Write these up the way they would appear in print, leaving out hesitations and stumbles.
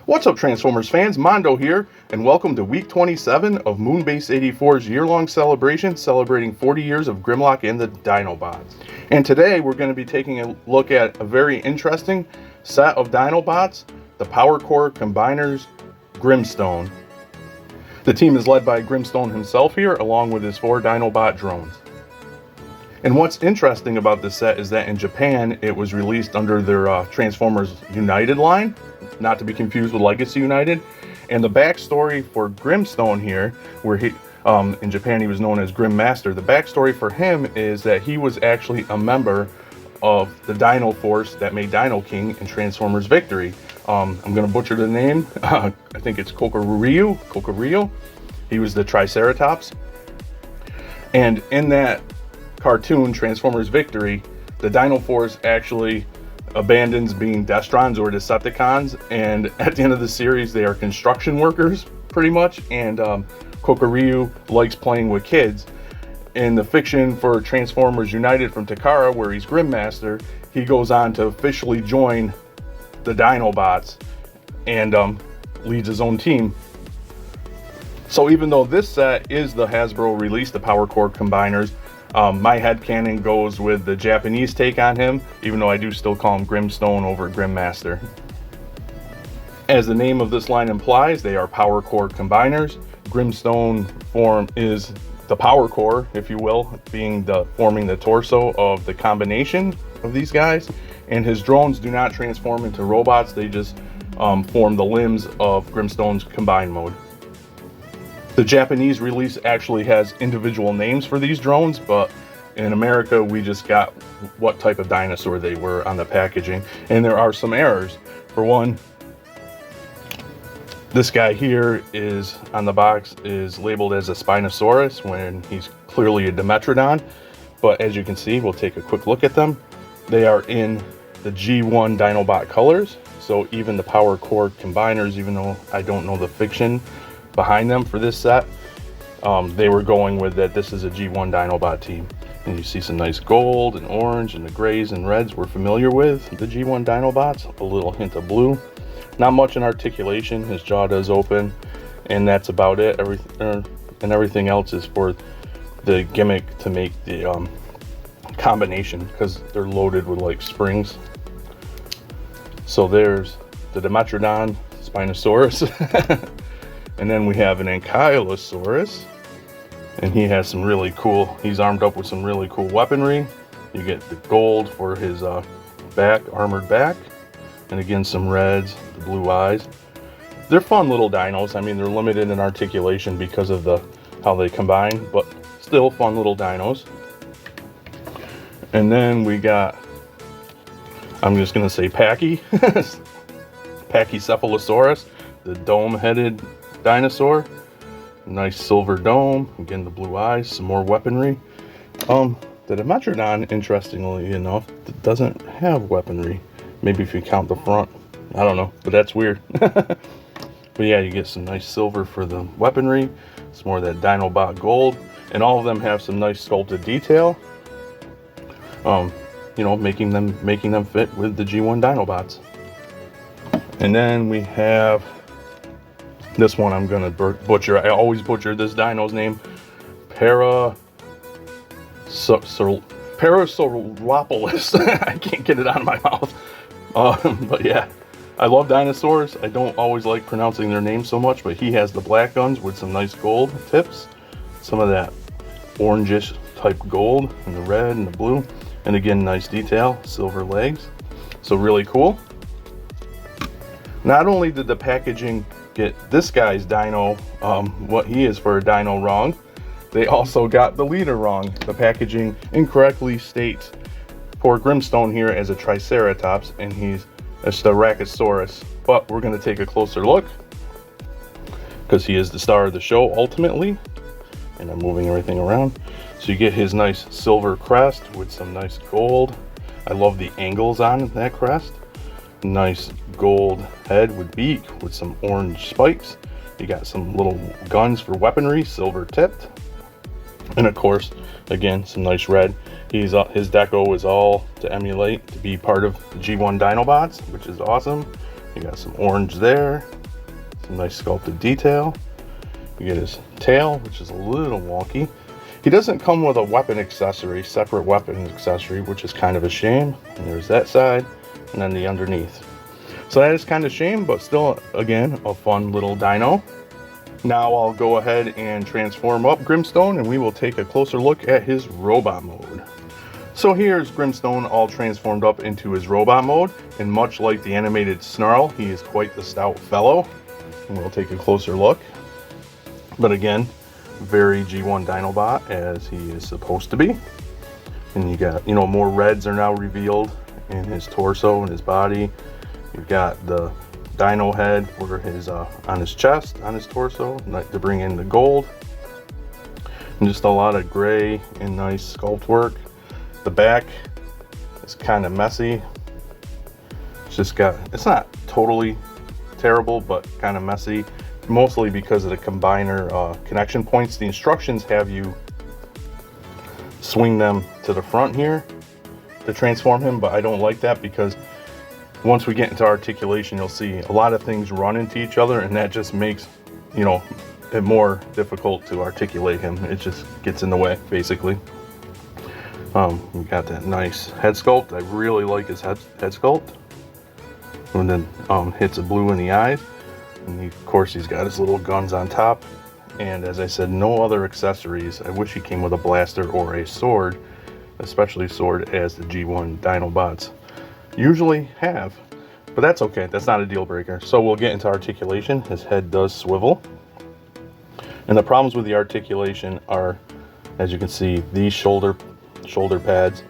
What's up, Transformers fans? Mondo here, and welcome to week 27 of Moonbase 84's year-long celebration, celebrating 40 years of Grimlock and the Dinobots. And today we're going to be taking a look at a very interesting set of Dinobots, the Power Core Combiners Grimstone. The team is led by Grimstone himself here, along with his 4 Dinobot drones. And what's interesting about this set is that in Japan, it was released under their Transformers United line, not to be confused with Legacy United. And the backstory for Grimstone here, where he, in Japan he was known as Grim Master, the backstory for him is that he was actually a member of the Dino Force that made Dino King in Transformers Victory. I'm going to butcher the name. I think it's Kokoryu. He was the Triceratops. And in that cartoon, Transformers Victory, the Dino Force actually abandons being Destrons or Decepticons, and at the end of the series they are construction workers pretty much, and Kokoryu likes playing with kids. In the fiction for Transformers United from Takara, where he's Grim Master, he goes on to officially join the Dinobots and leads his own team. So even though this set is the Hasbro release, the Power Core Combiners, my headcanon goes with the Japanese take on him, even though I do still call him Grimstone over Grim Master. As the name of this line implies, they are Power Core Combiners. Grimstone form is the Power Core, if you will, being forming the torso of the combination of these guys. And his drones do not transform into robots, they just form the limbs of Grimstone's combined mode. The Japanese release actually has individual names for these drones, but in America we just got what type of dinosaur they were on the packaging. And there are some errors. For one, this guy here is on the box is labeled as a Spinosaurus when he's clearly a Dimetrodon. But as you can see, we'll take a quick look at them. They are in the G1 Dinobot colors. So even the Power Core Combiners, even though I don't know the fiction behind them for this set, they were going with that this is a G1 Dinobot team. And you see some nice gold and orange and the grays and reds we're familiar with the G1 Dinobots, a little hint of blue. Not much in articulation, his jaw does open, and that's about it. Everything else is for the gimmick to make the combination, because they're loaded with like springs. So there's the Dimetrodon Spinosaurus. And then we have an Ankylosaurus, and he has some really cool, he's armed up with some really cool weaponry. You get the gold for his back, armored back, and again some reds, the blue eyes. They're fun little dinos. I mean, they're limited in articulation because of how they combine, but still fun little dinos. And then we got, I'm just gonna say Pachycephalosaurus, the dome-headed dinosaur. Nice silver dome, again the blue eyes, some more weaponry. The Dimetrodon, interestingly enough, doesn't have weaponry. Maybe if you count the front, I don't know, but that's weird. But yeah, you get some nice silver for the weaponry, some more of that Dinobot gold, and all of them have some nice sculpted detail. You know, making them fit with the G1 Dinobots. And then we have this one I'm gonna butcher. I always butcher this dino's name. Parasaurolopolis. I can't get it out of my mouth. But yeah, I love dinosaurs. I don't always like pronouncing their names so much, but he has the black guns with some nice gold tips. Some of that orangish type gold, and the red and the blue. And again, nice detail, silver legs. So really cool. Not only did the packaging get this guy's dino, what he is for a dino, wrong, they also got the leader wrong. The packaging incorrectly states poor Grimstone here as a Triceratops, and he's a Styracosaurus. But we're going to take a closer look, because he is the star of the show ultimately. And I'm moving everything around. So you get his nice silver crest with some nice gold. I love the angles on that crest. Nice gold head with beak with some orange spikes. You got some little guns for weaponry, silver tipped. And of course, again, some nice red. His deco is all to emulate, to be part of the G1 Dinobots, which is awesome. You got some orange there, some nice sculpted detail. You get his tail, which is a little wonky. He doesn't come with a weapon accessory, separate weapon accessory, which is kind of a shame. And there's that side, and then the underneath. So that is kind of a shame, but still, again, a fun little dino. Now I'll go ahead and transform up Grimstone, and we will take a closer look at his robot mode. So here's Grimstone all transformed up into his robot mode, and much like the animated Snarl, he is quite the stout fellow. And we'll take a closer look. But again, very G1 Dinobot as he is supposed to be. And you got, more reds are now revealed in his torso and his body. You've got the dino head for his on his chest, on his torso, to bring in the gold. And just a lot of gray and nice sculpt work. The back is kind of messy. It's not totally terrible, but kind of messy. Mostly because of the combiner connection points. The instructions have you swing them to the front here to transform him, but I don't like that because once we get into articulation, you'll see a lot of things run into each other, and that just makes, it more difficult to articulate him. It just gets in the way, basically. We got that nice head sculpt. I really like his head sculpt. And then hits a blue in the eyes. And of course, he's got his little guns on top. And as I said, no other accessories. I wish he came with a blaster or a sword, especially sword, as the G1 Dinobots usually have. But that's okay. That's not a deal breaker. So we'll get into articulation. His head does swivel. And the problems with the articulation are, as you can see, these shoulder pads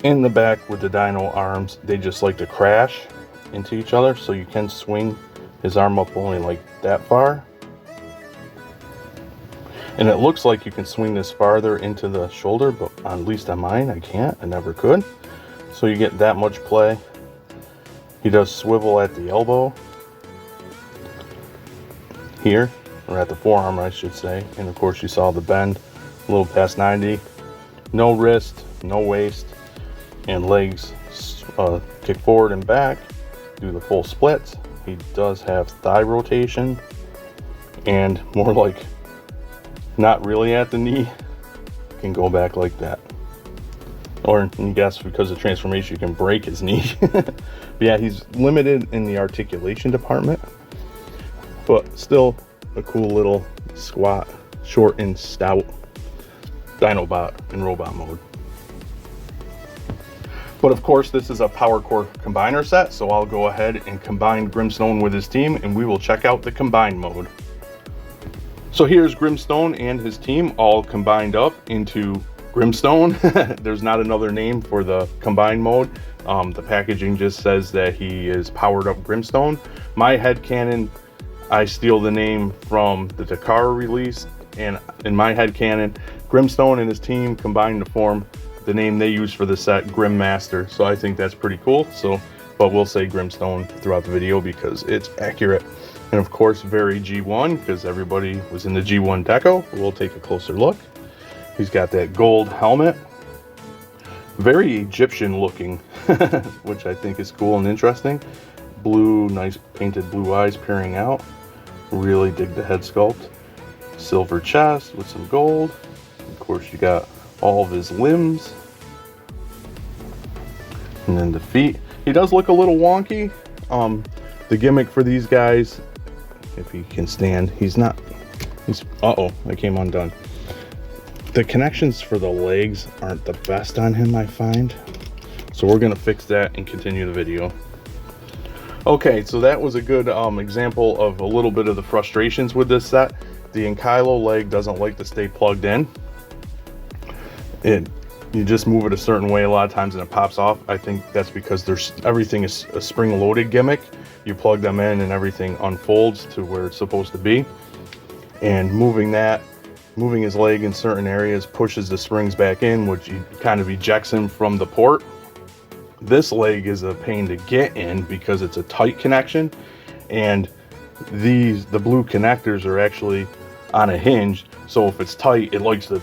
in the back with the dino arms, they just like to crash into each other. So you can swing his arm up only like that far, and it looks like you can swing this farther into the shoulder, but at least on mine I can't. I never could. So you get that much play. He does swivel at the elbow here, or at the forearm I should say, and of course you saw the bend a little past 90. No wrist, no waist, and legs kick forward and back, do the full splits. He does have thigh rotation, and more like not really at the knee, can go back like that. Or you guess because of transformation you can break his knee. But yeah, he's limited in the articulation department, but still a cool little squat, short and stout Dinobot in robot mode. But of course, this is a Power Core combiner set, so I'll go ahead and combine Grimstone with his team, and we will check out the combine mode. So here's Grimstone and his team all combined up into Grimstone. There's not another name for the combine mode. The packaging just says that he is powered up Grimstone. My headcanon, I steal the name from the Takara release, and in my headcanon, Grimstone and his team combined to form the name they use for the set, Grim Master. So I think that's pretty cool. But we'll say Grimstone throughout the video because it's accurate. And of course, very G1 because everybody was in the G1 deco. We'll take a closer look. He's got that gold helmet. Very Egyptian looking, which I think is cool and interesting. Blue, nice painted blue eyes peering out. Really dig the head sculpt. Silver chest with some gold. Of course, you got all of his limbs, and then the feet. He does look a little wonky. The gimmick for these guys, if he can stand, I came undone. The connections for the legs aren't the best on him, I find, so we're gonna fix that and continue the video. Okay, so that was a good example of a little bit of the frustrations with this set. The Ankylo leg doesn't like to stay plugged in. You just move it a certain way a lot of times and it pops off. I think that's because everything is a spring-loaded gimmick. You plug them in and everything unfolds to where it's supposed to be. And moving his leg in certain areas pushes the springs back in, which kind of ejects him from the port. This leg is a pain to get in because it's a tight connection, and the blue connectors are actually on a hinge. So if it's tight, it likes to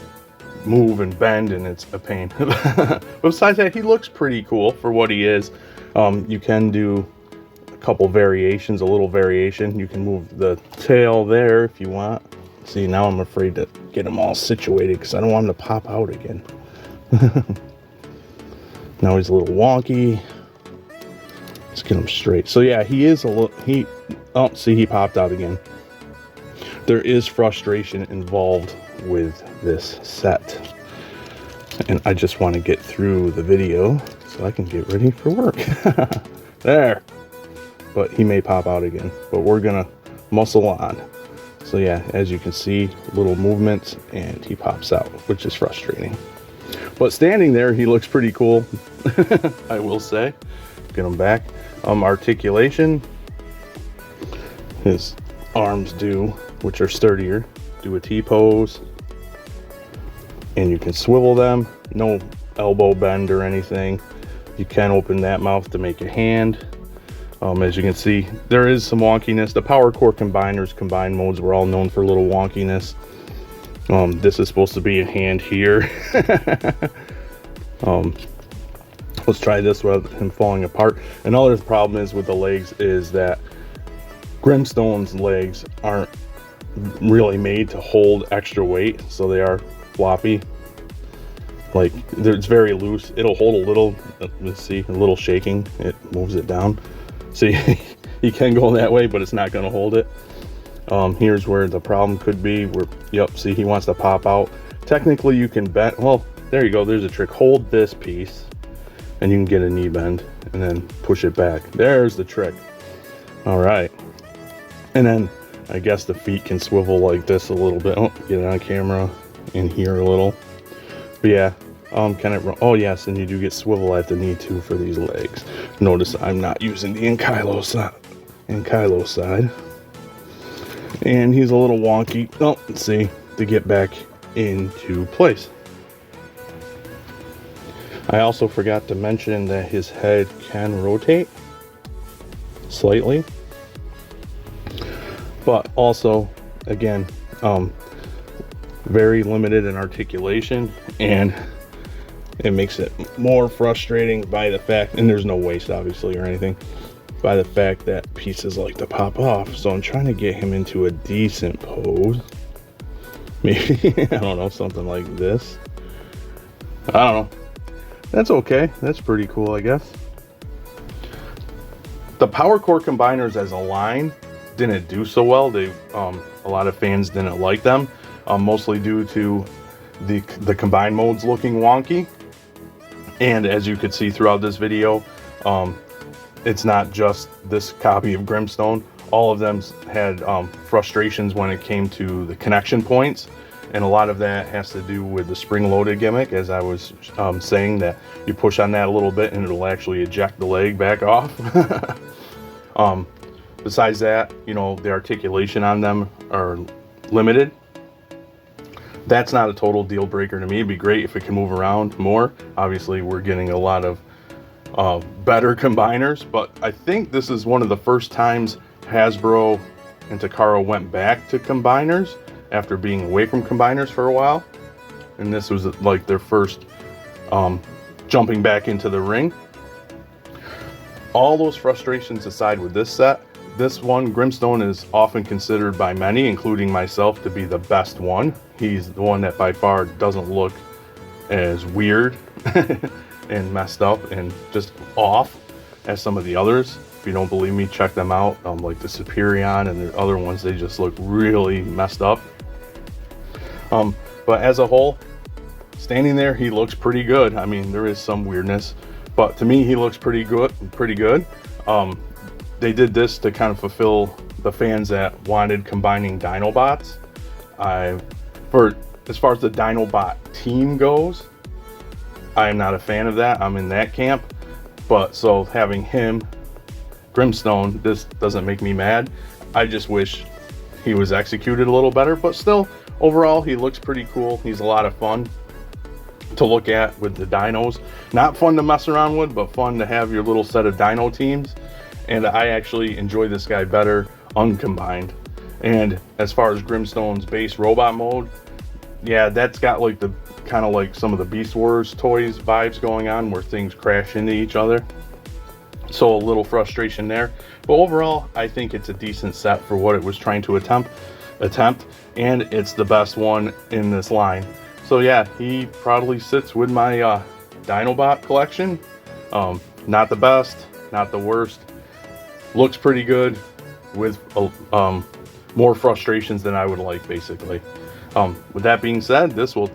move and bend, and it's a pain. But besides that, he looks pretty cool for what he is. You can do couple variations, a little variation. You can move the tail there if you want. See, now I'm afraid to get him all situated because I don't want him to pop out again. Now he's a little wonky. Let's get him straight. So yeah, he is a little, oh, see, he popped out again. There is frustration involved with this set. And I just want to get through the video so I can get ready for work. There. But he may pop out again. But we're going to muscle on. So yeah, as you can see, little movements and he pops out, which is frustrating. But standing there, he looks pretty cool, I will say. Get him back. Articulation. His arms do, which are sturdier, do a T-pose. And you can swivel them. No elbow bend or anything. You can open that mouth to make a hand. As you can see, there is some wonkiness. The Power Core combiners, combined modes, were all known for a little wonkiness. This is supposed to be a hand here. Let's try this without him falling apart. Another problem is with the legs is that Grimstone's legs aren't really made to hold extra weight, so they are floppy. Like, it's very loose. It'll hold a little, let's see, a little shaking. It moves it down. See, he can go that way, but it's not going to hold it. Here's where the problem could be. Yep, see, he wants to pop out. Technically, you can bend. Well, there you go. There's a trick. Hold this piece, and you can get a knee bend, and then push it back. There's the trick. All right. And then I guess the feet can swivel like this a little bit. Oh, get it on camera in here a little. But yeah, oh yes, and you do get swivel at the knee too for these legs. Notice I'm not using the ankylo side. And he's a little wonky. Oh, let's see, to get back into place. I also forgot to mention that his head can rotate slightly. But also, again, very limited in articulation, and it makes it more frustrating by the fact, and there's no waist obviously or anything, by the fact that pieces like to pop off. So I'm trying to get him into a decent pose. Maybe, I don't know, something like this. I don't know. That's okay. That's pretty cool, I guess. The Power Core combiners as a line didn't do so well. A lot of fans didn't like them, mostly due to the combined modes looking wonky. And as you could see throughout this video, it's not just this copy of Grimstone. All of them had frustrations when it came to the connection points, and a lot of that has to do with the spring-loaded gimmick, as I was saying, that you push on that a little bit and it'll actually eject the leg back off. Besides that, you know, the articulation on them are limited. That's not a total deal breaker to me. It'd be great if it can move around more. Obviously, we're getting a lot of better combiners, but I think this is one of the first times Hasbro and Takara went back to combiners after being away from combiners for a while. And this was like their first jumping back into the ring. All those frustrations aside with this set, this one, Grimstone, is often considered by many, including myself, to be the best one. He's the one that by far doesn't look as weird and messed up and just off as some of the others. If you don't believe me, check them out. Like the Superion and the other ones, they just look really messed up. But as a whole, standing there, he looks pretty good. I mean, there is some weirdness, but to me, he looks pretty good. They did this to kind of fulfill the fans that wanted combining Dinobots. As far as the Dinobot team goes, I am not a fan of that. I'm in that camp. But so having him, Grimstone, this doesn't make me mad. I just wish he was executed a little better. But still, overall, he looks pretty cool. He's a lot of fun to look at with the dinos. Not fun to mess around with, but fun to have your little set of dino teams. And I actually enjoy this guy better uncombined. And as far as Grimstone's base robot mode, yeah, that's got like the kind of like some of the Beast Wars toys vibes going on, where things crash into each other. So a little frustration there. But overall, I think it's a decent set for what it was trying to attempt, and it's the best one in this line. So yeah, he probably sits with my Dinobot collection. Not the best, not the worst. Looks pretty good with more frustrations than I would like, basically. With that being said, this will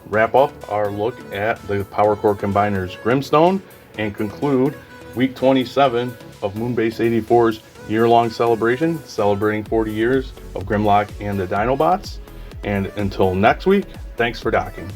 wrap up our look at the Power Core Combiners Grimstone and conclude week 27 of Moonbase 84's year-long celebration, celebrating 40 years of Grimlock and the Dinobots. And until next week, thanks for docking.